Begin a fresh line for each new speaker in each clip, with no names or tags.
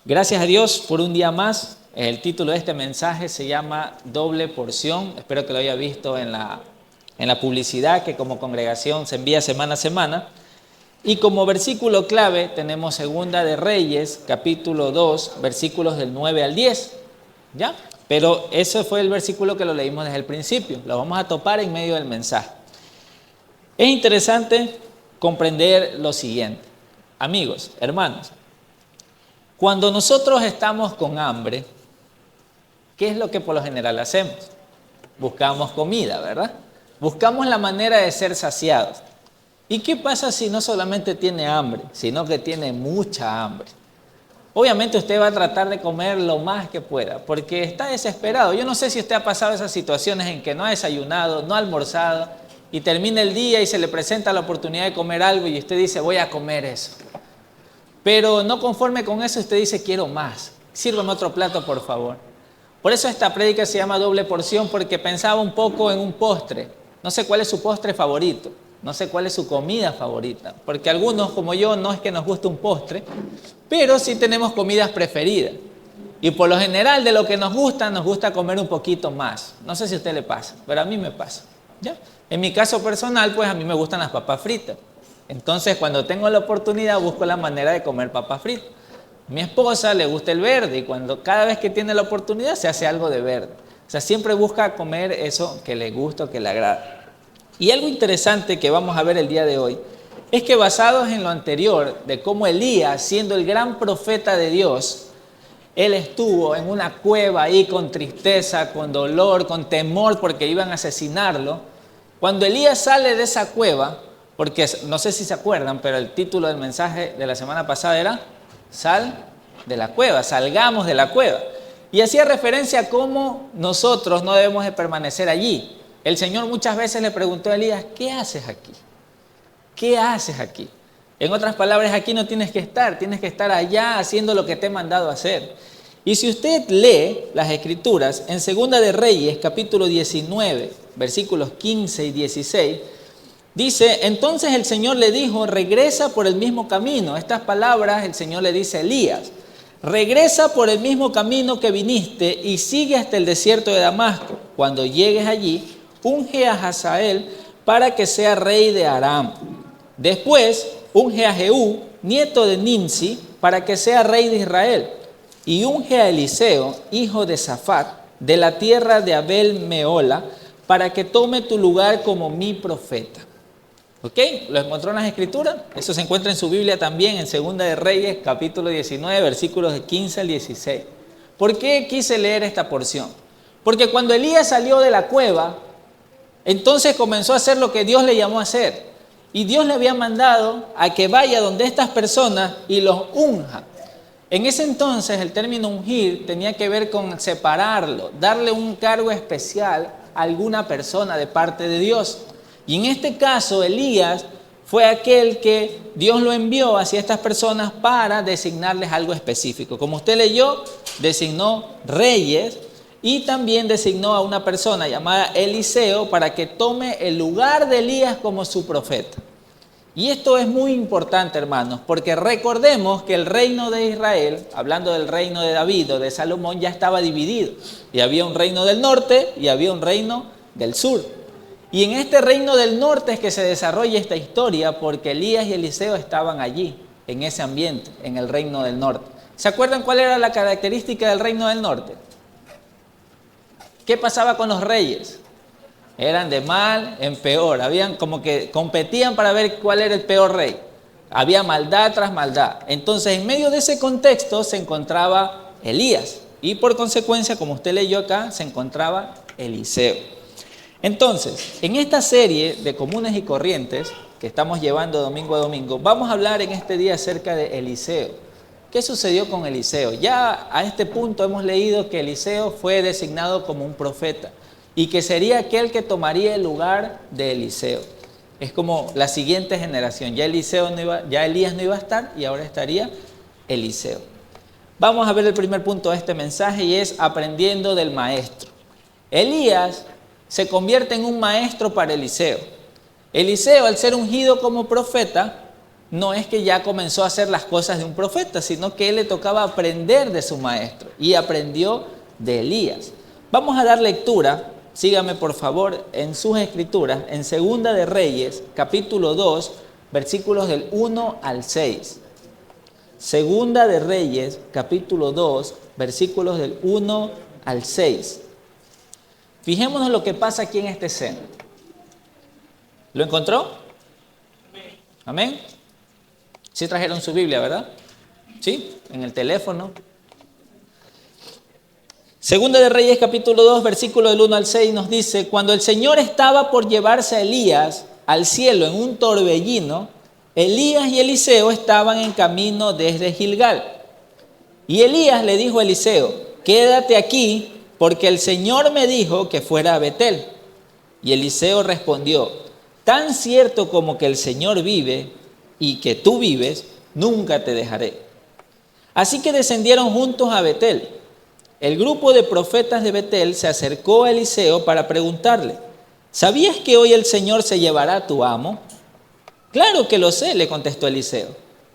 Gracias a Dios por un día más. El título de este mensaje se llama Doble Porción. Espero que lo haya visto en la publicidad que como congregación se envía semana a semana. Y como versículo clave tenemos Segunda de Reyes, capítulo 2, versículos del 9 al 10. ¿Ya? Pero ese fue el versículo que lo leímos desde el principio. Lo vamos a topar en medio del mensaje. Es interesante comprender lo siguiente. Amigos, hermanos, cuando nosotros estamos con hambre, ¿qué es lo que por lo general hacemos? Buscamos comida, ¿verdad? Buscamos la manera de ser saciados. ¿Y qué pasa si no solamente tiene hambre, sino que tiene mucha hambre? Obviamente usted va a tratar de comer lo más que pueda, porque está desesperado. Yo no sé si usted ha pasado esas situaciones en que no ha desayunado, no ha almorzado, y termina el día y se le presenta la oportunidad de comer algo y usted dice, voy a comer eso. Pero no conforme con eso, usted dice, quiero más. Sírvame otro plato, por favor. Por eso esta prédica se llama doble porción, porque pensaba un poco en un postre. No sé cuál es su postre favorito. No sé cuál es su comida favorita. Porque algunos, como yo, no es que nos guste un postre, pero sí tenemos comidas preferidas. Y por lo general, de lo que nos gusta comer un poquito más. No sé si a usted le pasa, pero a mí me pasa. ¿Ya? En mi caso personal, pues a mí me gustan las papas fritas. Entonces, cuando tengo la oportunidad, busco la manera de comer papas fritas. A mi esposa le gusta el verde y cada vez que tiene la oportunidad se hace algo de verde. O sea, siempre busca comer eso que le gusta o que le agrada. Y algo interesante que vamos a ver el día de hoy es que basados en lo anterior, de cómo Elías, siendo el gran profeta de Dios, él estuvo en una cueva ahí con tristeza, con dolor, con temor porque iban a asesinarlo. Cuando Elías sale de esa cueva, porque no sé si se acuerdan, pero el título del mensaje de la semana pasada era Sal de la cueva, salgamos de la cueva. Y hacía referencia a cómo nosotros no debemos de permanecer allí. El Señor muchas veces le preguntó a Elías, ¿qué haces aquí? ¿Qué haces aquí? En otras palabras, aquí no tienes que estar allá haciendo lo que te he mandado a hacer. Y si usted lee las Escrituras, en Segunda de Reyes, capítulo 19, versículos 15 y 16, dice, entonces el Señor le dijo, regresa por el mismo camino. Estas palabras el Señor le dice a Elías, regresa por el mismo camino que viniste y sigue hasta el desierto de Damasco. Cuando llegues allí, unge a Hazael para que sea rey de Aram. Después, unge a Jehú, nieto de Nimsi, para que sea rey de Israel. Y unge a Eliseo, hijo de Safat, de la tierra de Abel Meola, para que tome tu lugar como mi profeta. ¿Ok? ¿Lo encontró en las Escrituras? Eso se encuentra en su Biblia también, en Segunda de Reyes, capítulo 19, versículos de 15 al 16. ¿Por qué quise leer esta porción? Porque cuando Elías salió de la cueva, entonces comenzó a hacer lo que Dios le llamó a hacer. Y Dios le había mandado a que vaya donde estas personas y los unja. En ese entonces el término ungir tenía que ver con separarlo, darle un cargo especial a alguna persona de parte de Dios. Y en este caso Elías fue aquel que Dios lo envió hacia estas personas para designarles algo específico. Como usted leyó, designó reyes y también designó a una persona llamada Eliseo para que tome el lugar de Elías como su profeta. Y esto es muy importante, hermanos, porque recordemos que el reino de Israel, hablando del reino de David o de Salomón, ya estaba dividido. Y había un reino del norte y había un reino del sur. Y en este reino del norte es que se desarrolla esta historia porque Elías y Eliseo estaban allí, en ese ambiente, en el reino del norte. ¿Se acuerdan cuál era la característica del reino del norte? ¿Qué pasaba con los reyes? Eran de mal en peor, habían como que competían para ver cuál era el peor rey. Había maldad tras maldad. Entonces, en medio de ese contexto se encontraba Elías y por consecuencia, como usted leyó acá, se encontraba Eliseo. Entonces, en esta serie de comunes y corrientes que estamos llevando domingo a domingo, vamos a hablar en este día acerca de Eliseo. ¿Qué sucedió con Eliseo? Ya a este punto hemos leído que Eliseo fue designado como un profeta y que sería aquel que tomaría el lugar de Eliseo. Es como la siguiente generación. Ya Elías no iba a estar y ahora estaría Eliseo. Vamos a ver el primer punto de este mensaje y es aprendiendo del maestro. Elías se convierte en un maestro para Eliseo. Eliseo, al ser ungido como profeta, no es que ya comenzó a hacer las cosas de un profeta, sino que él le tocaba aprender de su maestro y aprendió de Elías. Vamos a dar lectura, sígame por favor en sus escrituras, en Segunda de Reyes, capítulo 2, versículos del 1 al 6. Segunda de Reyes, capítulo 2, versículos del 1 al 6. Fijémonos lo que pasa aquí en esta escena. ¿Lo encontró? Amén. Sí trajeron su Biblia, ¿verdad? Sí, en el teléfono. Segunda de Reyes, capítulo 2, versículo del 1 al 6 nos dice: cuando el Señor estaba por llevarse a Elías al cielo en un torbellino, Elías y Eliseo estaban en camino desde Gilgal. Y Elías le dijo a Eliseo: quédate aquí, porque el Señor me dijo que fuera a Betel. Y Eliseo respondió: tan cierto como que el Señor vive y que tú vives, nunca te dejaré. Así que descendieron juntos a Betel. El grupo de profetas de Betel se acercó a Eliseo para preguntarle: ¿sabías que hoy el Señor se llevará a tu amo? Claro que lo sé, le contestó Eliseo,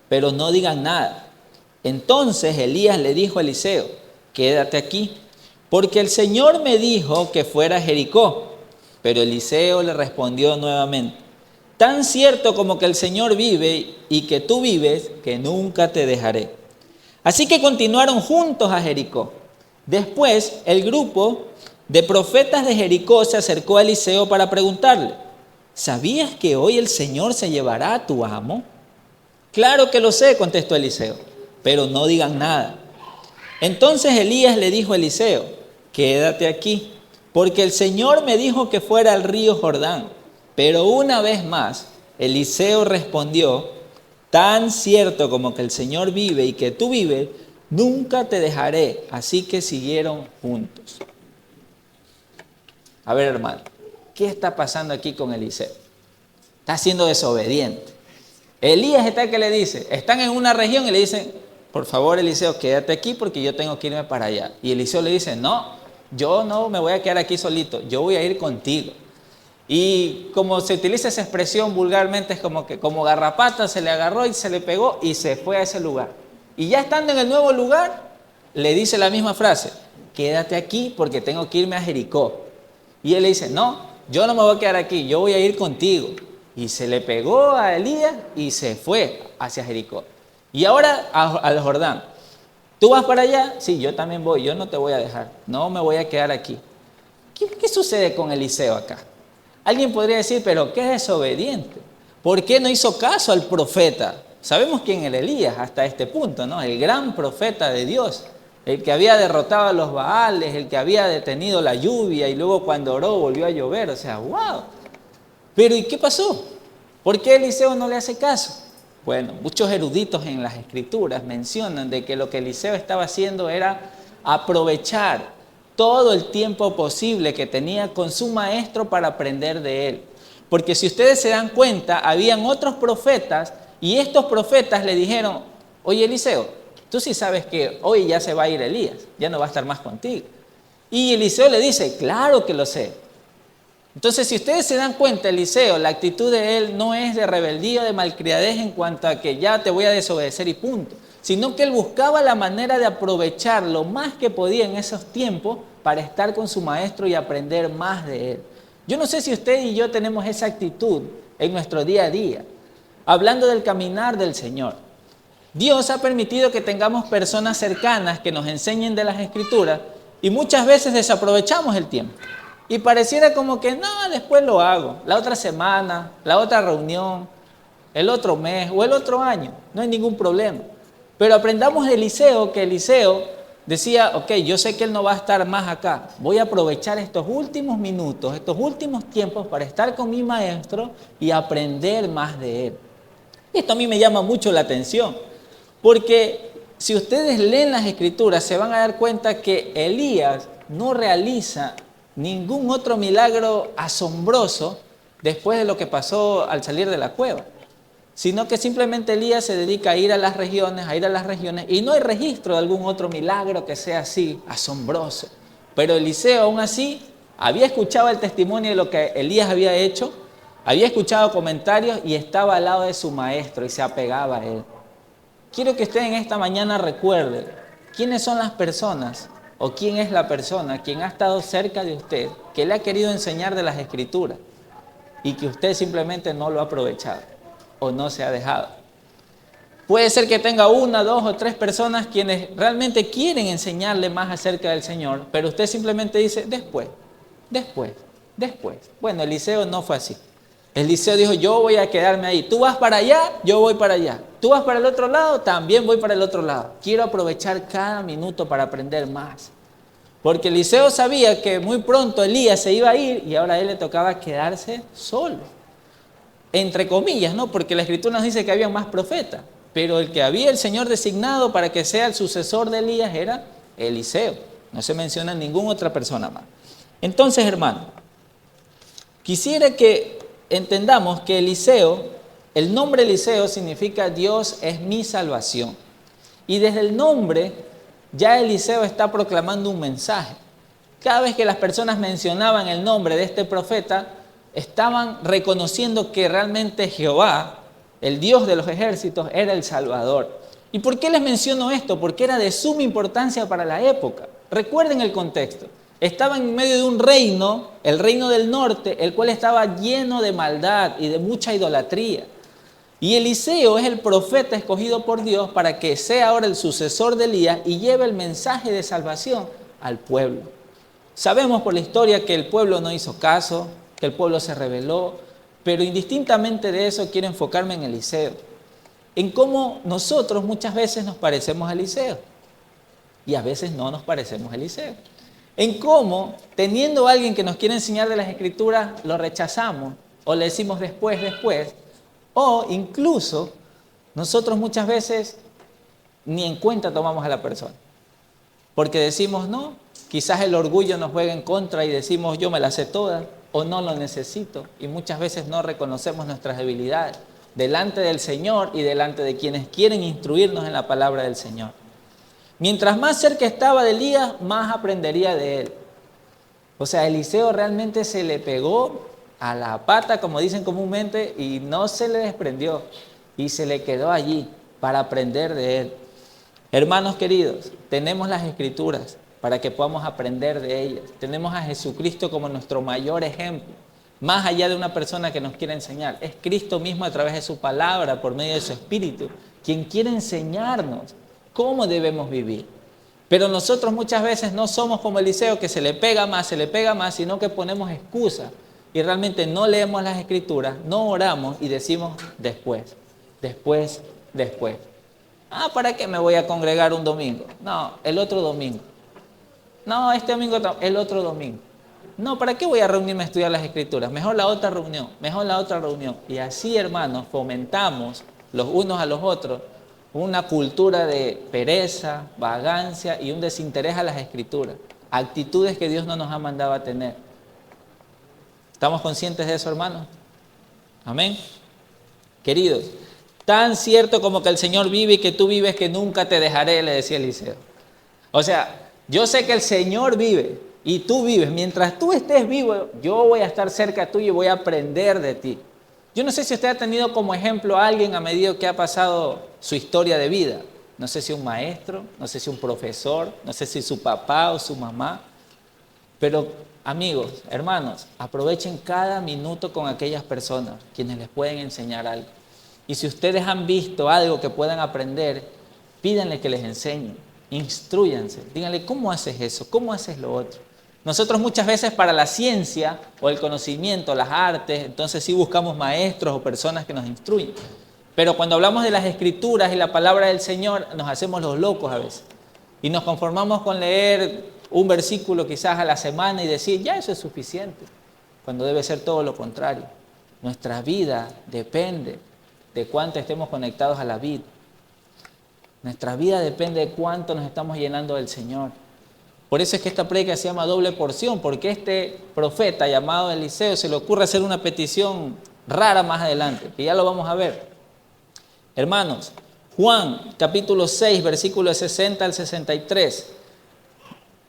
pero no digan nada. Entonces Elías le dijo a Eliseo: quédate aquí, porque el Señor me dijo que fuera a Jericó. Pero Eliseo le respondió nuevamente: tan cierto como que el Señor vive y que tú vives, que nunca te dejaré. Así que continuaron juntos a Jericó. Después el grupo de profetas de Jericó se acercó a Eliseo para preguntarle: ¿sabías que hoy el Señor se llevará a tu amo? Claro que lo sé, contestó Eliseo, pero no digan nada. Entonces Elías le dijo a Eliseo: quédate aquí, porque el Señor me dijo que fuera al río Jordán. Pero una vez más, Eliseo respondió: tan cierto como que el Señor vive y que tú vives, nunca te dejaré. Así que siguieron juntos. A ver, hermano, ¿qué está pasando aquí con Eliseo? Está siendo desobediente. Elías está que le dice, están en una región y le dicen: por favor, Eliseo, quédate aquí porque yo tengo que irme para allá. Y Eliseo le dice: no, yo no me voy a quedar aquí solito, yo voy a ir contigo. Y como se utiliza esa expresión vulgarmente, es como que como garrapata se le agarró y se le pegó y se fue a ese lugar. Y ya estando en el nuevo lugar, le dice la misma frase: quédate aquí porque tengo que irme a Jericó. Y él le dice: no, yo no me voy a quedar aquí, yo voy a ir contigo. Y se le pegó a Elías y se fue hacia Jericó. Y ahora al Jordán. ¿Tú vas para allá? Sí, yo también voy, yo no te voy a dejar, no me voy a quedar aquí. ¿Qué sucede con Eliseo acá? Alguien podría decir: pero qué desobediente. ¿Por qué no hizo caso al profeta? Sabemos quién era Elías hasta este punto, ¿no? El gran profeta de Dios, el que había derrotado a los Baales, el que había detenido la lluvia y luego cuando oró volvió a llover. O sea, ¡wow! Pero ¿y qué pasó? ¿Por qué Eliseo no le hace caso? Bueno, muchos eruditos en las escrituras mencionan de que lo que Eliseo estaba haciendo era aprovechar todo el tiempo posible que tenía con su maestro para aprender de él. Porque si ustedes se dan cuenta, habían otros profetas y estos profetas le dijeron: oye, Eliseo, tú sí sabes que hoy ya se va a ir Elías, ya no va a estar más contigo. Y Eliseo le dice: claro que lo sé. Entonces, si ustedes se dan cuenta, Eliseo, la actitud de él no es de rebeldía o de malcriadez en cuanto a que ya te voy a desobedecer y punto, sino que él buscaba la manera de aprovechar lo más que podía en esos tiempos para estar con su maestro y aprender más de él. Yo no sé si usted y yo tenemos esa actitud en nuestro día a día, hablando del caminar del Señor. Dios ha permitido que tengamos personas cercanas que nos enseñen de las Escrituras y muchas veces desaprovechamos el tiempo. Y pareciera como que no, después lo hago, la otra semana, la otra reunión, el otro mes o el otro año, no hay ningún problema. Pero aprendamos de Eliseo, que Eliseo decía: ok, yo sé que él no va a estar más acá, voy a aprovechar estos últimos minutos, estos últimos tiempos para estar con mi maestro y aprender más de él. Esto a mí me llama mucho la atención, porque si ustedes leen las Escrituras se van a dar cuenta que Elías no realiza ningún otro milagro asombroso después de lo que pasó al salir de la cueva, sino que simplemente Elías se dedica a ir a las regiones, y no hay registro de algún otro milagro que sea así asombroso. Pero Eliseo aún así había escuchado el testimonio de lo que Elías había hecho Había escuchado comentarios y estaba al lado de su maestro y se apegaba a él. Quiero que usted en esta mañana recuerde quiénes son las personas o quién es la persona quien ha estado cerca de usted, que le ha querido enseñar de las Escrituras y que usted simplemente no lo ha aprovechado o no se ha dejado. Puede ser que tenga una, dos o tres personas quienes realmente quieren enseñarle más acerca del Señor, pero usted simplemente dice, después. Bueno, Eliseo no fue así. Eliseo dijo, yo voy a quedarme ahí. Tú vas para allá, yo voy para allá. Tú vas para el otro lado, también voy para el otro lado. Quiero aprovechar cada minuto para aprender más. Porque Eliseo sabía que muy pronto Elías se iba a ir y ahora a él le tocaba quedarse solo. Entre comillas, ¿no? Porque la Escritura nos dice que había más profetas. Pero el que había el Señor designado para que sea el sucesor de Elías era Eliseo. No se menciona ninguna otra persona más. Entonces, hermano, quisiera que entendamos que Eliseo, el nombre Eliseo significa Dios es mi salvación. Y desde el nombre ya Eliseo está proclamando un mensaje. Cada vez que las personas mencionaban el nombre de este profeta, estaban reconociendo que realmente Jehová, el Dios de los ejércitos, era el Salvador. ¿Y por qué les menciono esto? Porque era de suma importancia para la época. Recuerden el contexto. Estaban en medio de un reino, el reino del norte, el cual estaba lleno de maldad y de mucha idolatría. Y Eliseo es el profeta escogido por Dios para que sea ahora el sucesor de Elías y lleve el mensaje de salvación al pueblo. Sabemos por la historia que el pueblo no hizo caso, que el pueblo se rebeló, pero indistintamente de eso quiero enfocarme en Eliseo, en cómo nosotros muchas veces nos parecemos a Eliseo y a veces no nos parecemos a Eliseo. En cómo, teniendo a alguien que nos quiere enseñar de las Escrituras, lo rechazamos o le decimos después, o incluso nosotros muchas veces ni en cuenta tomamos a la persona, porque decimos no, quizás el orgullo nos juega en contra y decimos yo me la sé toda o no lo necesito, y muchas veces no reconocemos nuestras debilidades delante del Señor y delante de quienes quieren instruirnos en la palabra del Señor. Mientras más cerca estaba de Elías, más aprendería de él. O sea, Eliseo realmente se le pegó a la pata, como dicen comúnmente, y no se le desprendió, y se le quedó allí para aprender de él. Hermanos queridos, tenemos las Escrituras para que podamos aprender de ellas. Tenemos a Jesucristo como nuestro mayor ejemplo, más allá de una persona que nos quiere enseñar. Es Cristo mismo a través de su palabra, por medio de su Espíritu, quien quiere enseñarnos cómo debemos vivir. Pero nosotros muchas veces no somos como Eliseo, que se le pega más, sino que ponemos excusas y realmente no leemos las Escrituras, no oramos y decimos después. ¿Para qué me voy a congregar un domingo? No, el otro domingo. No, este domingo, el otro domingo. No, ¿para qué voy a reunirme a estudiar las Escrituras? Mejor la otra reunión. Y así, hermanos, fomentamos los unos a los otros una cultura de pereza, vagancia y un desinterés a las Escrituras. Actitudes que Dios no nos ha mandado a tener. ¿Estamos conscientes de eso, hermanos? Amén. Queridos, tan cierto como que el Señor vive y que tú vives, que nunca te dejaré, le decía Eliseo. O sea, yo sé que el Señor vive y tú vives. Mientras tú estés vivo, yo voy a estar cerca tuyo y voy a aprender de ti. Yo no sé si usted ha tenido como ejemplo a alguien a medida que ha pasado su historia de vida. No sé si un maestro, no sé si un profesor, no sé si su papá o su mamá. Pero amigos, hermanos, aprovechen cada minuto con aquellas personas quienes les pueden enseñar algo. Y si ustedes han visto algo que puedan aprender, pídanle que les enseñen, instrúyanse, díganle cómo haces eso, cómo haces lo otro. Nosotros muchas veces para la ciencia o el conocimiento, las artes, entonces sí buscamos maestros o personas que nos instruyen. Pero cuando hablamos de las Escrituras y la palabra del Señor, nos hacemos los locos a veces. Y nos conformamos con leer un versículo quizás a la semana y decir, ya eso es suficiente. Cuando debe ser todo lo contrario. Nuestra vida depende de cuánto estemos conectados a la vida. Nuestra vida depende de cuánto nos estamos llenando del Señor. Por eso es que esta prédica se llama doble porción, porque este profeta llamado Eliseo se le ocurre hacer una petición rara más adelante, que ya lo vamos a ver. Hermanos, Juan capítulo 6, versículos 60 al 63.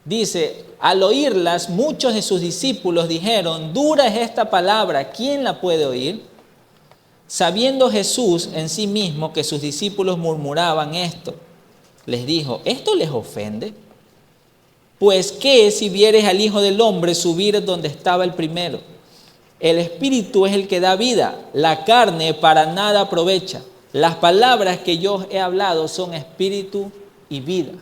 Dice, al oírlas, muchos de sus discípulos dijeron, dura es esta palabra, ¿quién la puede oír? Sabiendo Jesús en sí mismo que sus discípulos murmuraban esto, les dijo, ¿esto les ofende? Pues qué si vieres al Hijo del Hombre subir donde estaba el primero. El Espíritu es el que da vida, la carne para nada aprovecha. Las palabras que yo he hablado son espíritu y vida.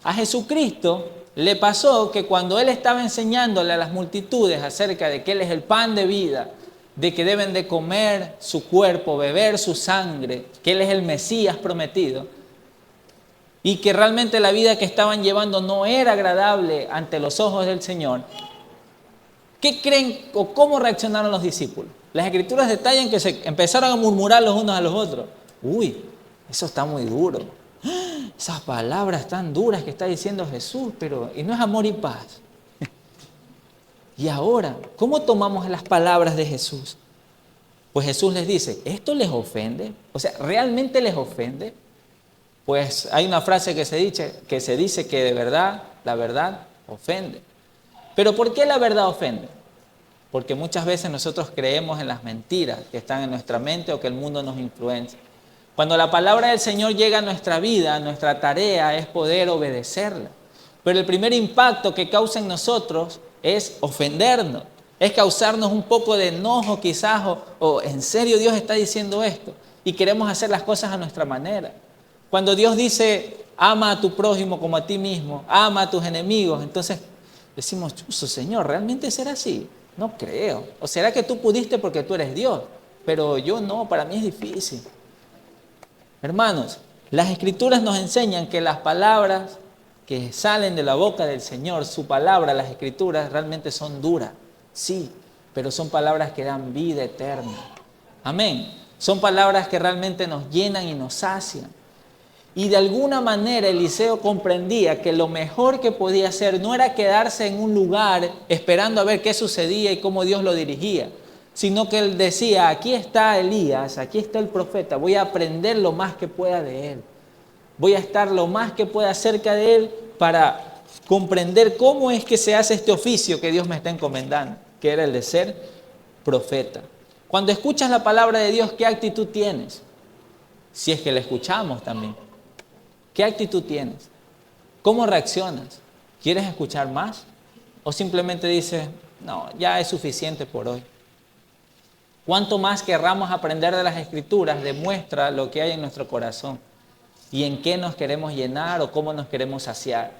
A Jesucristo le pasó que cuando Él estaba enseñándole a las multitudes acerca de que Él es el pan de vida, de que deben de comer su cuerpo, beber su sangre, que Él es el Mesías prometido, y que realmente la vida que estaban llevando no era agradable ante los ojos del Señor, ¿qué creen o cómo reaccionaron los discípulos? Las Escrituras detallan que se empezaron a murmurar los unos a los otros. Uy, eso está muy duro. Esas palabras tan duras que está diciendo Jesús, pero y no es amor y paz. Y ahora, ¿cómo tomamos las palabras de Jesús? Pues Jesús les dice, ¿esto les ofende? O sea, ¿realmente les ofende? Pues hay una frase que se dice que de verdad, la verdad ofende. ¿Pero por qué la verdad ofende? Porque muchas veces nosotros creemos en las mentiras que están en nuestra mente o que el mundo nos influencia. Cuando la palabra del Señor llega a nuestra vida, nuestra tarea es poder obedecerla. Pero el primer impacto que causa en nosotros es ofendernos, es causarnos un poco de enojo quizás, o ¿en serio Dios está diciendo esto? Y queremos hacer las cosas a nuestra manera. Cuando Dios dice, ama a tu prójimo como a ti mismo, ama a tus enemigos, entonces decimos, chuzo, Señor, ¿realmente será así? No creo. ¿O será que tú pudiste porque tú eres Dios? Pero yo no, para mí es difícil. Hermanos, las Escrituras nos enseñan que las palabras que salen de la boca del Señor, su palabra, las Escrituras, realmente son duras. Sí, pero son palabras que dan vida eterna. Amén. Son palabras que realmente nos llenan y nos sacian. Y de alguna manera Eliseo comprendía que lo mejor que podía hacer no era quedarse en un lugar esperando a ver qué sucedía y cómo Dios lo dirigía, sino que él decía, aquí está Elías, aquí está el profeta, voy a aprender lo más que pueda de él. Voy a estar lo más que pueda cerca de él para comprender cómo es que se hace este oficio que Dios me está encomendando, que era el de ser profeta. Cuando escuchas la palabra de Dios, ¿qué actitud tienes? Si es que la escuchamos también. ¿Qué actitud tienes? ¿Cómo reaccionas? ¿Quieres escuchar más? ¿O simplemente dices, no, ya es suficiente por hoy? Cuanto más querramos aprender de las Escrituras, demuestra lo que hay en nuestro corazón y en qué nos queremos llenar o cómo nos queremos saciar.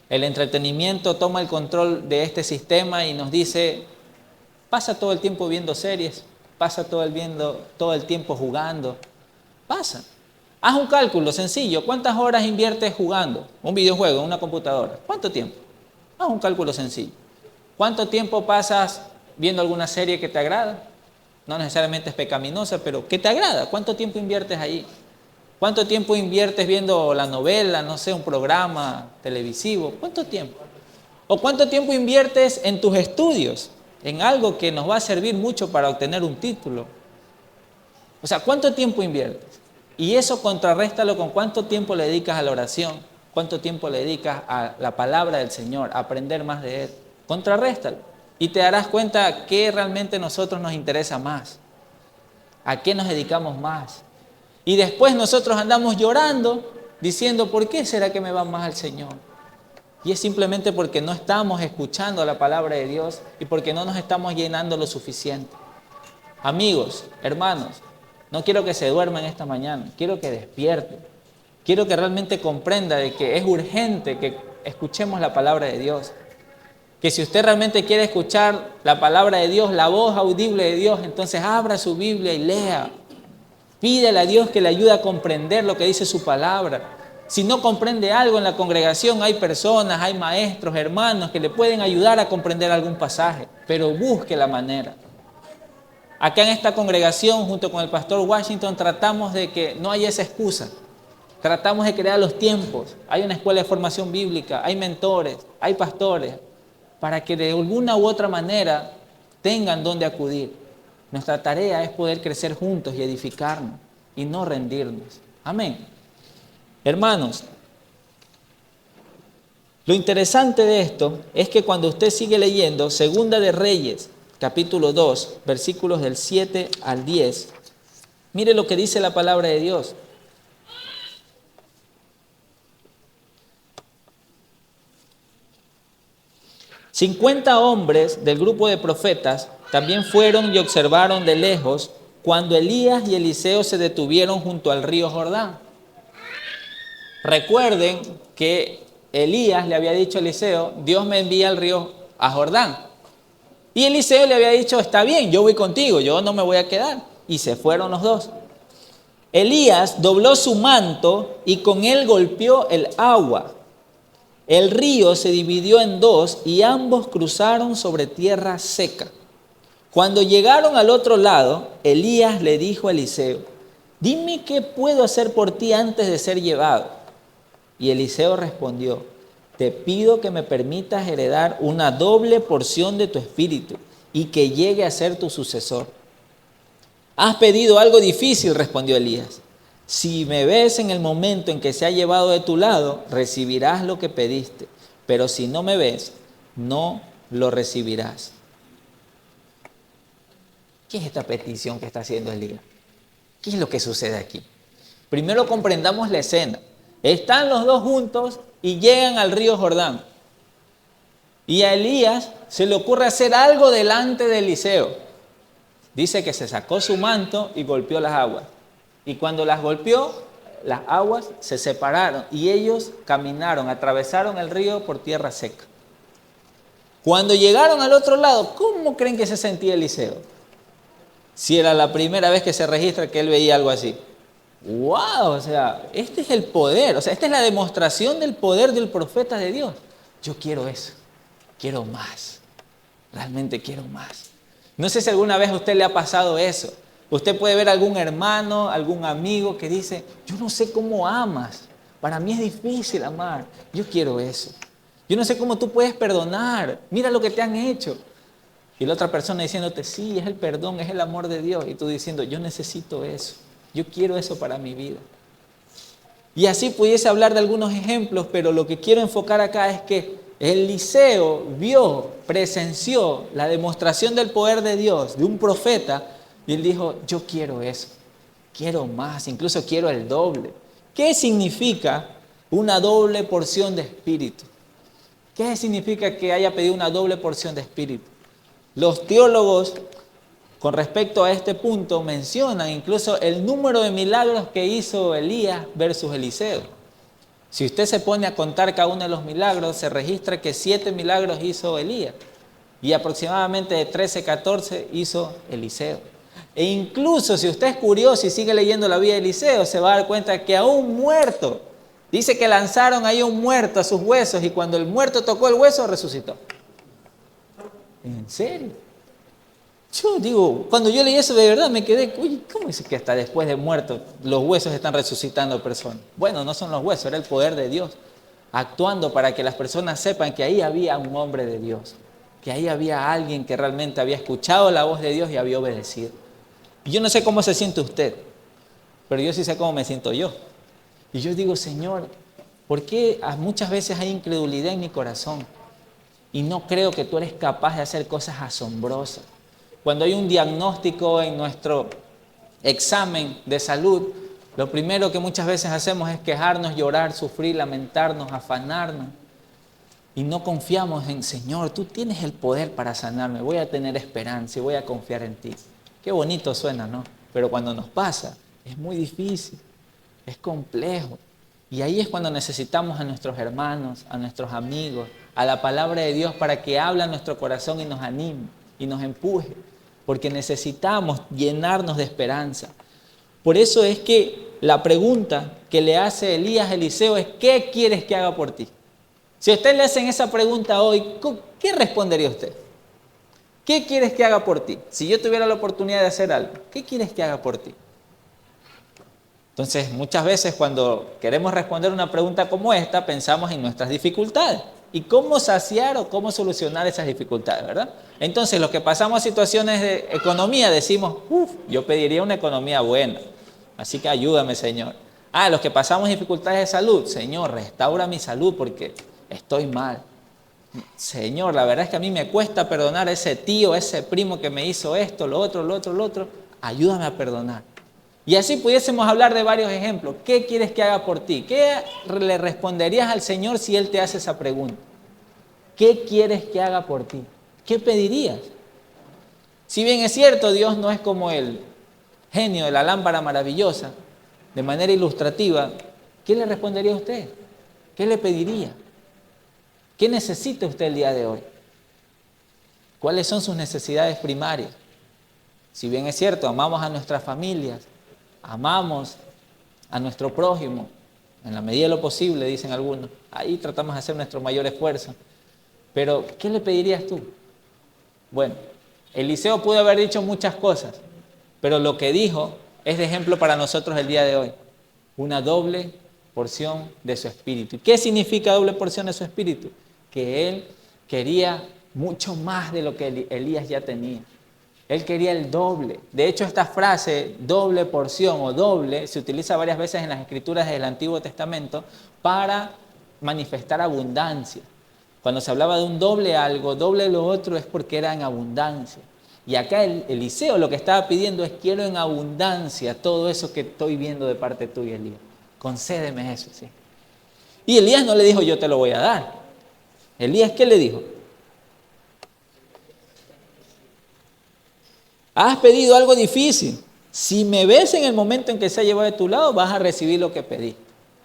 El entretenimiento toma el control de este sistema y nos dice, pasa todo el tiempo viendo series, pasa todo el tiempo jugando, pasa. Haz un cálculo sencillo. ¿Cuántas horas inviertes jugando un videojuego en una computadora? ¿Cuánto tiempo? Haz un cálculo sencillo. ¿Cuánto tiempo pasas viendo alguna serie que te agrada? No necesariamente es pecaminosa, pero que te agrada. ¿Cuánto tiempo inviertes ahí? ¿Cuánto tiempo inviertes viendo la novela, no sé, un programa televisivo? ¿Cuánto tiempo? ¿O cuánto tiempo inviertes en tus estudios? En algo que nos va a servir mucho para obtener un título. O sea, ¿cuánto tiempo inviertes? Y eso contrarréstalo con cuánto tiempo le dedicas a la oración, cuánto tiempo le dedicas a la palabra del Señor, a aprender más de Él. Contrarréstalo y te darás cuenta qué realmente a nosotros nos interesa más, a qué nos dedicamos más. Y después nosotros andamos llorando, diciendo, ¿por qué será que me va más al Señor? Y es simplemente porque no estamos escuchando la palabra de Dios y porque no nos estamos llenando lo suficiente. Amigos, hermanos, no quiero que se duerman esta mañana, quiero que despierten. Quiero que realmente comprenda de que es urgente que escuchemos la palabra de Dios. Que si usted realmente quiere escuchar la palabra de Dios, la voz audible de Dios, entonces abra su Biblia y lea. Pídele a Dios que le ayude a comprender lo que dice su palabra. Si no comprende algo en la congregación, hay personas, hay maestros, hermanos que le pueden ayudar a comprender algún pasaje, pero busque la manera. Acá en esta congregación, junto con el pastor Washington, tratamos de que no haya esa excusa. Tratamos de crear los tiempos. Hay una escuela de formación bíblica, hay mentores, hay pastores, para que de alguna u otra manera tengan donde acudir. Nuestra tarea es poder crecer juntos y edificarnos y no rendirnos. Amén. Hermanos, Lo interesante de esto es que cuando usted sigue leyendo Segunda de Reyes, capítulo 2, versículos del 7 al 10, mire lo que dice la palabra de Dios. "50 hombres del grupo de profetas también fueron y observaron de lejos cuando Elías y Eliseo se detuvieron junto al río Jordán". Recuerden que Elías le había dicho a Eliseo, Dios me envía al río a Jordán. Y Eliseo le había dicho, está bien, yo voy contigo, yo no me voy a quedar. Y se fueron los dos. Elías dobló su manto y con él golpeó el agua. El río se dividió en dos y ambos cruzaron sobre tierra seca. Cuando llegaron al otro lado, Elías le dijo a Eliseo, dime qué puedo hacer por ti antes de ser llevado. Y Eliseo respondió, te pido que me permitas heredar una doble porción de tu espíritu y que llegue a ser tu sucesor. Has pedido algo difícil, respondió Elías. Si me ves en el momento en que se ha llevado de tu lado, recibirás lo que pediste, pero si no me ves, no lo recibirás. ¿Qué es esta petición que está haciendo Elías? ¿Qué es lo que sucede aquí? Primero comprendamos la escena. Están los dos juntos y llegan al río Jordán. Y a Elías se le ocurre hacer algo delante de Eliseo. Dice que se sacó su manto y golpeó las aguas. Y cuando las golpeó, las aguas se separaron y ellos caminaron, atravesaron el río por tierra seca. Cuando llegaron al otro lado, ¿cómo creen que se sentía Eliseo? Si era la primera vez que se registra que él veía algo así. ¡Wow! O sea, este es el poder, o sea, esta es la demostración del poder del profeta de Dios. Yo quiero eso, quiero más, realmente quiero más. No sé si alguna vez a usted le ha pasado eso. Usted puede ver algún hermano, algún amigo que dice, yo no sé cómo amas, para mí es difícil amar, yo quiero eso. Yo no sé cómo tú puedes perdonar, mira lo que te han hecho. Y la otra persona diciéndote, sí, es el perdón, es el amor de Dios. Y tú diciendo, yo necesito eso, yo quiero eso para mi vida. Y así pudiese hablar de algunos ejemplos, pero lo que quiero enfocar acá es que Eliseo vio, presenció la demostración del poder de Dios, de un profeta, y él dijo, yo quiero eso, quiero más, incluso quiero el doble. ¿Qué significa una doble porción de espíritu? ¿Qué significa que haya pedido una doble porción de espíritu? Los teólogos, con respecto a este punto, mencionan incluso el número de milagros que hizo Elías versus Eliseo. Si usted se pone a contar cada uno de los milagros, se registra que 7 milagros hizo Elías y aproximadamente de 13, 14 hizo Eliseo. E incluso si usted es curioso y sigue leyendo la vida de Eliseo, se va a dar cuenta que aún muerto, dice que lanzaron ahí un muerto a sus huesos y cuando el muerto tocó el hueso, resucitó. ¿En serio? Yo digo, cuando yo leí eso de verdad me quedé, oye, ¿cómo es que hasta después de muerto los huesos están resucitando personas? Bueno, no son los huesos, era el poder de Dios actuando para que las personas sepan que ahí había un hombre de Dios, que ahí había alguien que realmente había escuchado la voz de Dios y había obedecido. Y yo no sé cómo se siente usted, pero yo sí sé cómo me siento yo. Y yo digo, Señor, ¿por qué muchas veces hay incredulidad en mi corazón? Y no creo que tú eres capaz de hacer cosas asombrosas. Cuando hay un diagnóstico en nuestro examen de salud, lo primero que muchas veces hacemos es quejarnos, llorar, sufrir, lamentarnos, afanarnos. Y no confiamos en, Señor, tú tienes el poder para sanarme, voy a tener esperanza y voy a confiar en ti. Qué bonito suena, ¿no? Pero cuando nos pasa, es muy difícil, es complejo. Y ahí es cuando necesitamos a nuestros hermanos, a nuestros amigos, a la palabra de Dios para que hable a nuestro corazón y nos anime y nos empuje. Porque necesitamos llenarnos de esperanza. Por eso es que la pregunta que le hace Elías a Eliseo es, ¿qué quieres que haga por ti? Si a usted le hacen esa pregunta hoy, ¿qué respondería usted? ¿Qué quieres que haga por ti? Si yo tuviera la oportunidad de hacer algo, ¿qué quieres que haga por ti? Entonces, muchas veces cuando queremos responder una pregunta como esta, pensamos en nuestras dificultades y cómo saciar o cómo solucionar esas dificultades, ¿verdad? Entonces, los que pasamos a situaciones de economía decimos, yo pediría una economía buena, así que ayúdame, Señor. Los que pasamos dificultades de salud, Señor, restaura mi salud porque estoy mal. Señor, la verdad es que a mí me cuesta perdonar a ese tío, a ese primo que me hizo esto, lo otro, lo otro, lo otro. Ayúdame a perdonar. Y así pudiésemos hablar de varios ejemplos. ¿Qué quieres que haga por ti? ¿Qué le responderías al Señor si Él te hace esa pregunta? ¿Qué quieres que haga por ti? ¿Qué pedirías? Si bien es cierto, Dios no es como el genio de la lámpara maravillosa, de manera ilustrativa, ¿qué le respondería a usted? ¿Qué le pediría? ¿Qué necesita usted el día de hoy? ¿Cuáles son sus necesidades primarias? Si bien es cierto, amamos a nuestras familias, amamos a nuestro prójimo, en la medida de lo posible, dicen algunos. Ahí tratamos de hacer nuestro mayor esfuerzo. Pero, ¿qué le pedirías tú? Bueno, Eliseo pudo haber dicho muchas cosas, pero lo que dijo es de ejemplo para nosotros el día de hoy. Una doble porción de su espíritu. ¿Qué significa doble porción de su espíritu? Que él quería mucho más de lo que Elías ya tenía. Él quería el doble. De hecho, esta frase, doble porción o doble, se utiliza varias veces en las escrituras del Antiguo Testamento para manifestar abundancia. Cuando se hablaba de un doble algo, doble lo otro, es porque era en abundancia. Y acá Eliseo lo que estaba pidiendo es: quiero en abundancia todo eso que estoy viendo de parte tuya, Elías. Concédeme eso, ¿sí? Y Elías no le dijo: yo te lo voy a dar. Elías, ¿qué le dijo? Has pedido algo difícil. Si me ves en el momento en que se ha llevado de tu lado, vas a recibir lo que pedí.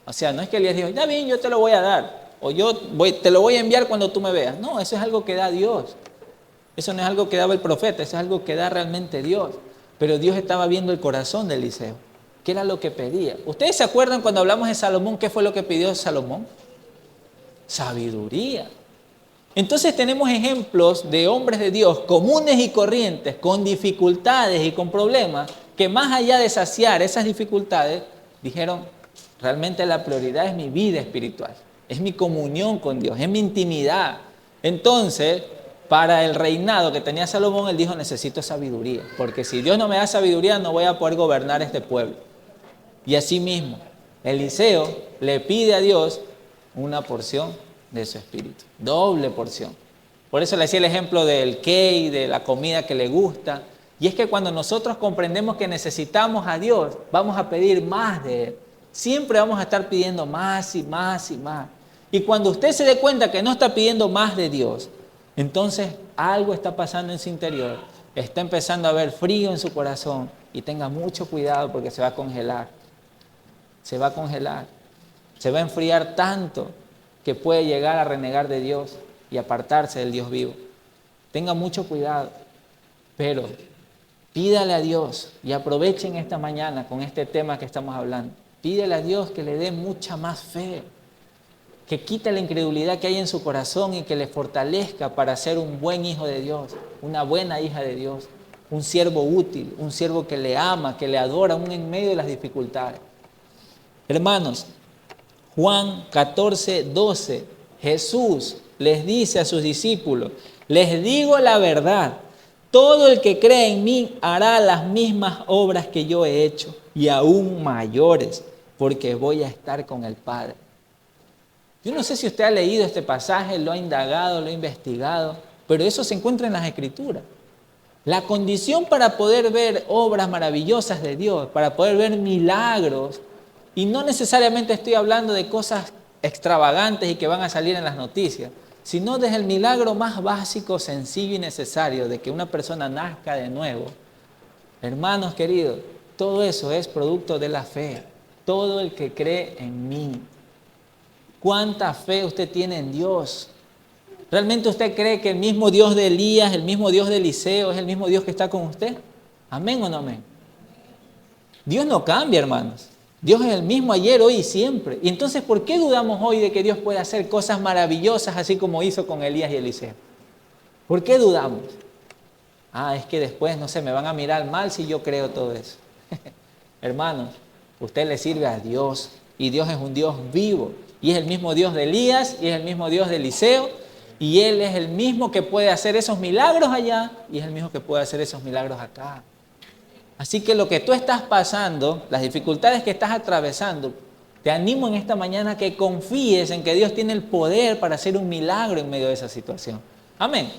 O sea, no es que Elías dijo: está bien, yo te lo voy a dar. O te lo voy a enviar cuando tú me veas. No, eso es algo que da Dios. Eso no es algo que daba el profeta, eso es algo que da realmente Dios. Pero Dios estaba viendo el corazón de Eliseo. ¿Qué era lo que pedía? ¿Ustedes se acuerdan cuando hablamos de Salomón? ¿Qué fue lo que pidió Salomón? Sabiduría. Entonces tenemos ejemplos de hombres de Dios comunes y corrientes, con dificultades y con problemas, que más allá de saciar esas dificultades, dijeron: realmente la prioridad es mi vida espiritual, es mi comunión con Dios, es mi intimidad. Entonces, para el reinado que tenía Salomón, él dijo: necesito sabiduría, porque si Dios no me da sabiduría, no voy a poder gobernar este pueblo. Y así mismo, Eliseo le pide a Dios una porción de su espíritu, doble porción. Por eso le decía el ejemplo del cake, de la comida que le gusta. Y es que cuando nosotros comprendemos que necesitamos a Dios, vamos a pedir más de Él. Siempre vamos a estar pidiendo más y más y más. Y cuando usted se dé cuenta que no está pidiendo más de Dios, entonces algo está pasando en su interior. Está empezando a haber frío en su corazón. Y tenga mucho cuidado, porque se va a congelar. Se va a congelar. Se va a enfriar tanto que puede llegar a renegar de Dios y apartarse del Dios vivo. Tenga mucho cuidado, pero pídale a Dios, y aprovechen esta mañana con este tema que estamos hablando. Pídele a Dios que le dé mucha más fe, que quite la incredulidad que hay en su corazón y que le fortalezca para ser un buen hijo de Dios, una buena hija de Dios, un siervo útil, un siervo que le ama, que le adora aún en medio de las dificultades. Hermanos, Juan 14:12, Jesús les dice a sus discípulos: les digo la verdad, todo el que cree en mí hará las mismas obras que yo he hecho y aún mayores, porque voy a estar con el Padre. Yo no sé si usted ha leído este pasaje, lo ha indagado, lo ha investigado, pero eso se encuentra en las Escrituras. La condición para poder ver obras maravillosas de Dios, para poder ver milagros, y no necesariamente estoy hablando de cosas extravagantes y que van a salir en las noticias, sino desde el milagro más básico, sencillo y necesario de que una persona nazca de nuevo. Hermanos queridos, todo eso es producto de la fe. Todo el que cree en mí. ¿Cuánta fe usted tiene en Dios? ¿Realmente usted cree que el mismo Dios de Elías, el mismo Dios de Eliseo, es el mismo Dios que está con usted? ¿Amén o no amén? Dios no cambia, hermanos. Dios es el mismo ayer, hoy y siempre. Y entonces, ¿por qué dudamos hoy de que Dios puede hacer cosas maravillosas así como hizo con Elías y Eliseo? ¿Por qué dudamos? Es que después, no sé, me van a mirar mal si yo creo todo eso. Hermanos, usted le sirve a Dios y Dios es un Dios vivo. Y es el mismo Dios de Elías y es el mismo Dios de Eliseo. Y Él es el mismo que puede hacer esos milagros allá y es el mismo que puede hacer esos milagros acá. Así que lo que tú estás pasando, las dificultades que estás atravesando, Te animo en esta mañana a que confíes en que Dios tiene el poder para hacer un milagro en medio de esa situación. Amén.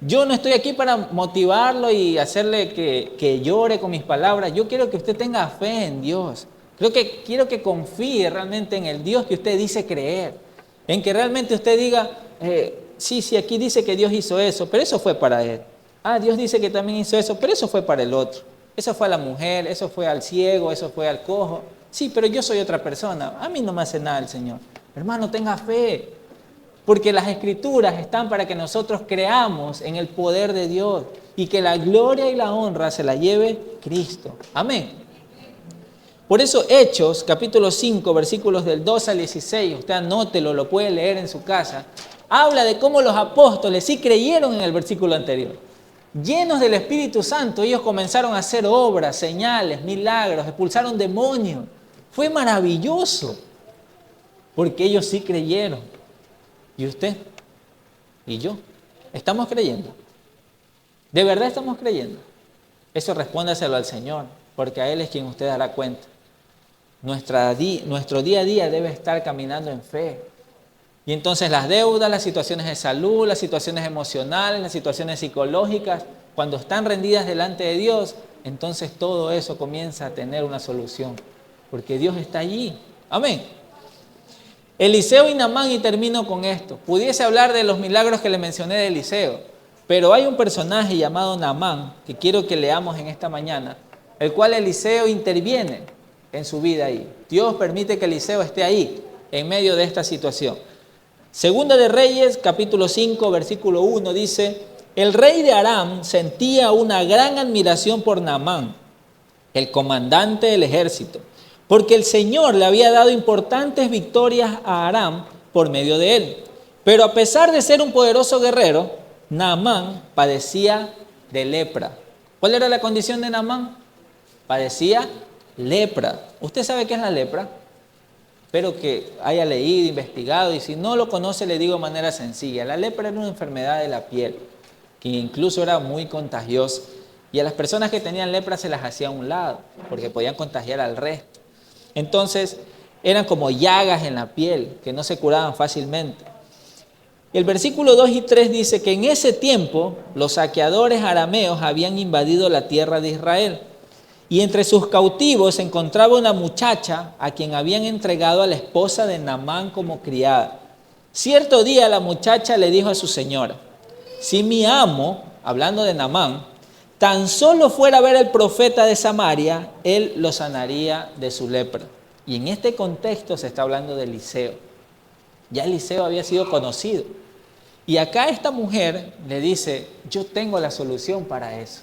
Yo no estoy aquí para motivarlo y hacerle que llore con mis palabras. Yo quiero que usted tenga fe en Dios. Quiero que confíe realmente en el Dios que usted dice creer. En que realmente usted diga, sí, aquí dice que Dios hizo eso, pero eso fue para él. Ah, Dios dice que también hizo eso, pero eso fue para el otro. Eso fue a la mujer, eso fue al ciego, eso fue al cojo. Sí, pero yo soy otra persona. A mí no me hace nada el Señor. Hermano, tenga fe. Porque las Escrituras están para que nosotros creamos en el poder de Dios y que la gloria y la honra se la lleve Cristo. Amén. Por eso Hechos, capítulo 5, versículos del 2 al 16, usted anótelo, lo puede leer en su casa, habla de cómo los apóstoles sí creyeron en el versículo anterior. Llenos del Espíritu Santo, ellos comenzaron a hacer obras, señales, milagros, expulsaron demonios. Fue maravilloso, porque ellos sí creyeron. ¿Y usted? ¿Y yo? ¿Estamos creyendo? ¿De verdad estamos creyendo? Eso respóndaselo al Señor, porque a Él es quien usted dará cuenta. Nuestro día a día debe estar caminando en fe. Y entonces las deudas, las situaciones de salud, las situaciones emocionales, las situaciones psicológicas, cuando están rendidas delante de Dios, entonces todo eso comienza a tener una solución, porque Dios está allí. Amén. Eliseo y Naamán, y termino con esto. Pudiese hablar de los milagros que le mencioné de Eliseo, pero hay un personaje llamado Naamán que quiero que leamos en esta mañana, el cual Eliseo interviene en su vida ahí. Dios permite que Eliseo esté ahí, en medio de esta situación. Segunda de Reyes, capítulo 5, versículo 1, dice: el rey de Aram sentía una gran admiración por Naamán, el comandante del ejército, porque el Señor le había dado importantes victorias a Aram por medio de él. Pero a pesar de ser un poderoso guerrero, Naamán padecía de lepra. ¿Cuál era la condición de Naamán? Padecía lepra. ¿Usted sabe qué es la lepra? Espero que haya leído, investigado, y si no lo conoce le digo de manera sencilla. La lepra era una enfermedad de la piel, que incluso era muy contagiosa. Y a las personas que tenían lepra se las hacía a un lado, porque podían contagiar al resto. Entonces, eran como llagas en la piel, que no se curaban fácilmente. El versículo 2 y 3 dice que en ese tiempo los saqueadores arameos habían invadido la tierra de Israel. Y entre sus cautivos se encontraba una muchacha a quien habían entregado a la esposa de Naamán como criada. Cierto día la muchacha le dijo a su señora: si mi amo, hablando de Naamán, tan solo fuera a ver al profeta de Samaria, él lo sanaría de su lepra. Y en este contexto se está hablando de Eliseo. Ya Eliseo había sido conocido. Y acá esta mujer le dice: yo tengo la solución para eso.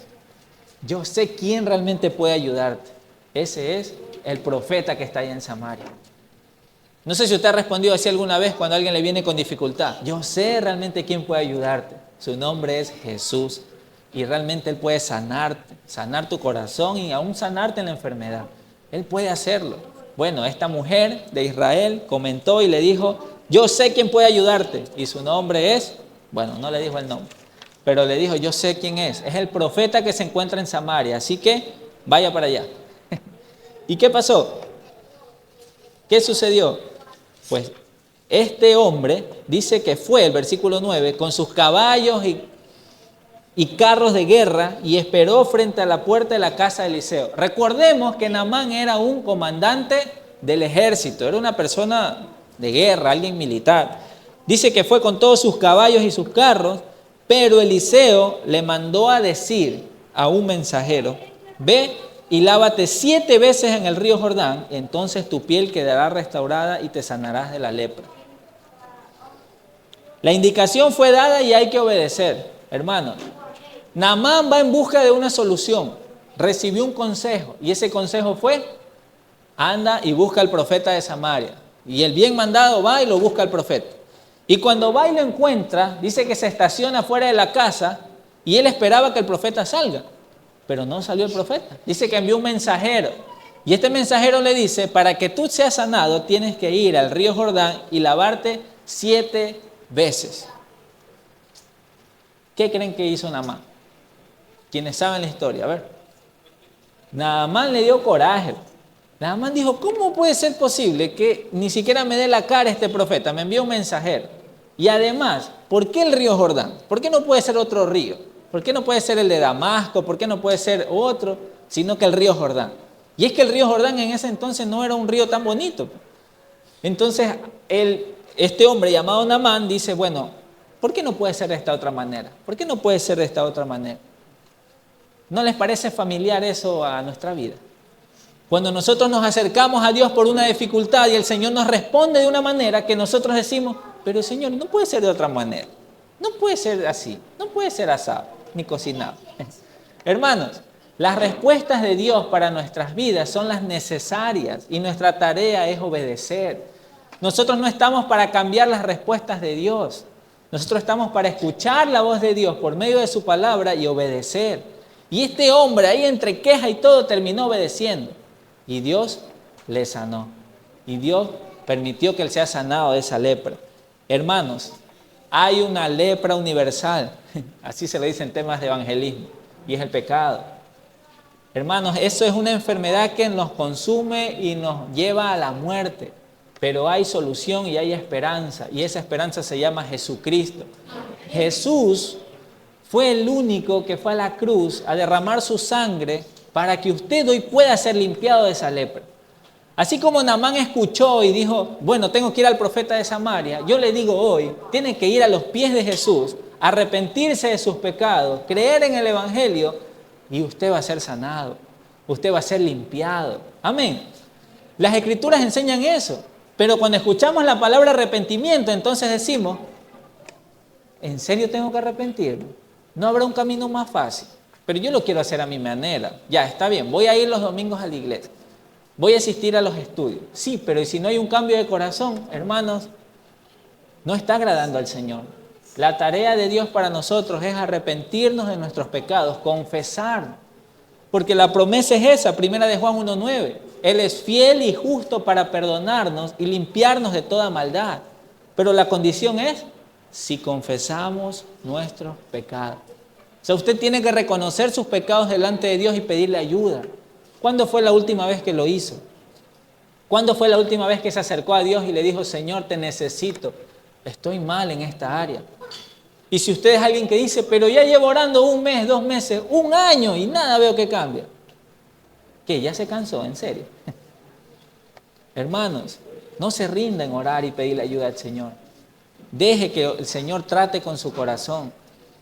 Yo sé quién realmente puede ayudarte. Ese es el profeta que está allá en Samaria. No sé si usted ha respondido así alguna vez cuando alguien le viene con dificultad. Yo sé realmente quién puede ayudarte. Su nombre es Jesús. Y realmente Él puede sanarte, sanar tu corazón y aún sanarte en la enfermedad. Él puede hacerlo. Bueno, esta mujer de Israel comentó y le dijo: yo sé quién puede ayudarte. Y su nombre es, bueno, no le dijo el nombre, pero le dijo: yo sé quién es. Es el profeta que se encuentra en Samaria. Así que vaya para allá. ¿Y qué pasó? ¿Qué sucedió? Pues este hombre dice que fue, el versículo 9, con sus caballos y carros de guerra, y esperó frente a la puerta de la casa de Eliseo. Recordemos que Naamán era un comandante del ejército, era una persona de guerra, alguien militar. Dice que fue con todos sus caballos y sus carros, pero Eliseo le mandó a decir a un mensajero: ve y lávate 7 veces en el río Jordán, entonces tu piel quedará restaurada y te sanarás de la lepra. La indicación fue dada y hay que obedecer, hermanos. Naamán va en busca de una solución, recibió un consejo y ese consejo fue: anda y busca al profeta de Samaria. Y el bien mandado va y lo busca al profeta. Y cuando va y lo encuentra, dice que se estaciona fuera de la casa y él esperaba que el profeta salga, pero no salió el profeta. Dice que envió un mensajero y este mensajero le dice: para que tú seas sanado tienes que ir al río Jordán y lavarte 7 veces. ¿Qué creen que hizo Naamán? Quienes saben la historia, a ver. Naamán le dio coraje. Naamán dijo, ¿cómo puede ser posible que ni siquiera me dé la cara este profeta? Me envió un mensajero. Y además, ¿por qué el río Jordán? ¿Por qué no puede ser otro río? ¿Por qué no puede ser el de Damasco? ¿Por qué no puede ser otro? Sino que el río Jordán. Y es que el río Jordán en ese entonces no era un río tan bonito. Entonces, este hombre llamado Naamán dice, bueno, ¿por qué no puede ser de esta otra manera? ¿Por qué no puede ser de esta otra manera? ¿No les parece familiar eso a nuestra vida? Cuando nosotros nos acercamos a Dios por una dificultad y el Señor nos responde de una manera que nosotros decimos, pero Señor, no puede ser de otra manera. No puede ser así, no puede ser asado, ni cocinado. Hermanos, las respuestas de Dios para nuestras vidas son las necesarias y nuestra tarea es obedecer. Nosotros no estamos para cambiar las respuestas de Dios. Nosotros estamos para escuchar la voz de Dios por medio de su palabra y obedecer. Y este hombre ahí entre queja y todo terminó obedeciendo. Y Dios le sanó. Y Dios permitió que él sea sanado de esa lepra. Hermanos, hay una lepra universal. Así se le dice en temas de evangelismo. Y es el pecado. Hermanos, eso es una enfermedad que nos consume y nos lleva a la muerte. Pero hay solución y hay esperanza. Y esa esperanza se llama Jesucristo. Jesús fue el único que fue a la cruz a derramar su sangre para que usted hoy pueda ser limpiado de esa lepra. Así como Naamán escuchó y dijo, bueno, tengo que ir al profeta de Samaria, yo le digo hoy, tiene que ir a los pies de Jesús, arrepentirse de sus pecados, creer en el Evangelio y usted va a ser sanado, usted va a ser limpiado. Amén. Las Escrituras enseñan eso, pero cuando escuchamos la palabra arrepentimiento, entonces decimos, ¿en serio tengo que arrepentirme? ¿No habrá un camino más fácil? Pero yo lo quiero hacer a mi manera. Ya, está bien, voy a ir los domingos a la iglesia. Voy a asistir a los estudios. Sí, pero ¿y si no hay un cambio de corazón? Hermanos, no está agradando al Señor. La tarea de Dios para nosotros es arrepentirnos de nuestros pecados, confesar. Porque la promesa es esa, 1 de Juan 1:9. Él es fiel y justo para perdonarnos y limpiarnos de toda maldad. Pero la condición es si confesamos nuestros pecados. O sea, usted tiene que reconocer sus pecados delante de Dios y pedirle ayuda. ¿Cuándo fue la última vez que lo hizo? ¿Cuándo fue la última vez que se acercó a Dios y le dijo, Señor, te necesito, estoy mal en esta área? Y si usted es alguien que dice, pero ya llevo orando 1 mes, 2 meses, 1 año y nada veo que cambia. ¿Qué? ¿Ya se cansó? ¿En serio? Hermanos, no se rinda en orar y pedirle ayuda al Señor. Deje que el Señor trate con su corazón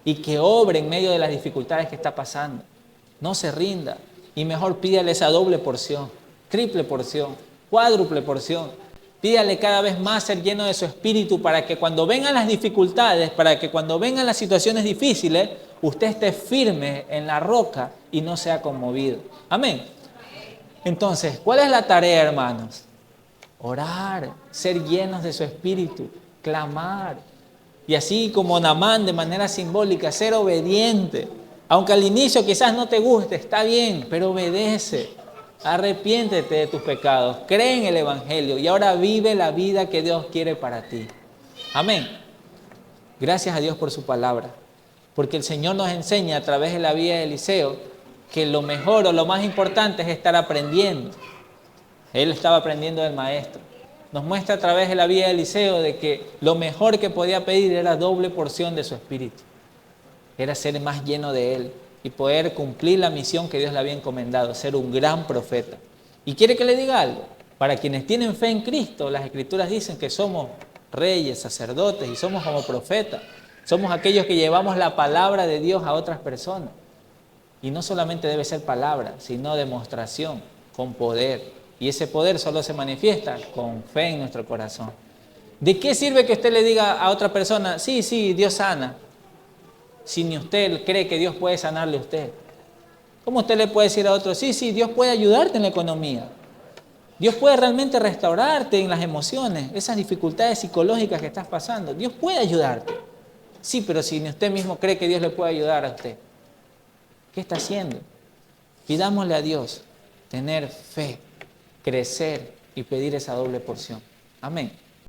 y que obre en medio de las dificultades que está pasando. No se rinda y mejor pídale esa doble porción, triple porción, cuádruple porción. Pídale cada vez más ser lleno de su espíritu para que cuando vengan las dificultades, para que cuando vengan las situaciones difíciles, usted esté firme en la roca y no sea conmovido. Amén. Entonces, ¿cuál es la tarea, hermanos? Orar, ser llenos de su espíritu, clamar. Y así como Naamán, de manera simbólica, ser obediente. Aunque al inicio quizás no te guste, está bien, pero obedece. Arrepiéntete de tus pecados, cree en el Evangelio y ahora vive la vida que Dios quiere para ti. Amén. Gracias a Dios por su palabra, porque el Señor nos enseña a través de la vida de Eliseo que lo mejor o lo más importante es estar aprendiendo. Él estaba aprendiendo del maestro. Nos muestra a través de la vida de Eliseo de que lo mejor que podía pedir era doble porción de su espíritu. Era ser más lleno de él y poder cumplir la misión que Dios le había encomendado, ser un gran profeta. ¿Y quiere que le diga algo? Para quienes tienen fe en Cristo, las Escrituras dicen que somos reyes, sacerdotes y somos como profetas. Somos aquellos que llevamos la palabra de Dios a otras personas. Y no solamente debe ser palabra, sino demostración, con poder. Y ese poder solo se manifiesta con fe en nuestro corazón. ¿De qué sirve que usted le diga a otra persona, sí, Dios sana? Si ni usted cree que Dios puede sanarle a usted. ¿Cómo usted le puede decir a otro, sí, Dios puede ayudarte en la economía? Dios puede realmente restaurarte en las emociones, esas dificultades psicológicas que estás pasando. Dios puede ayudarte. Sí, pero si ni usted mismo cree que Dios le puede ayudar a usted, ¿qué está haciendo? Pidámosle a Dios tener fe, crecer y pedir esa doble porción. Amén.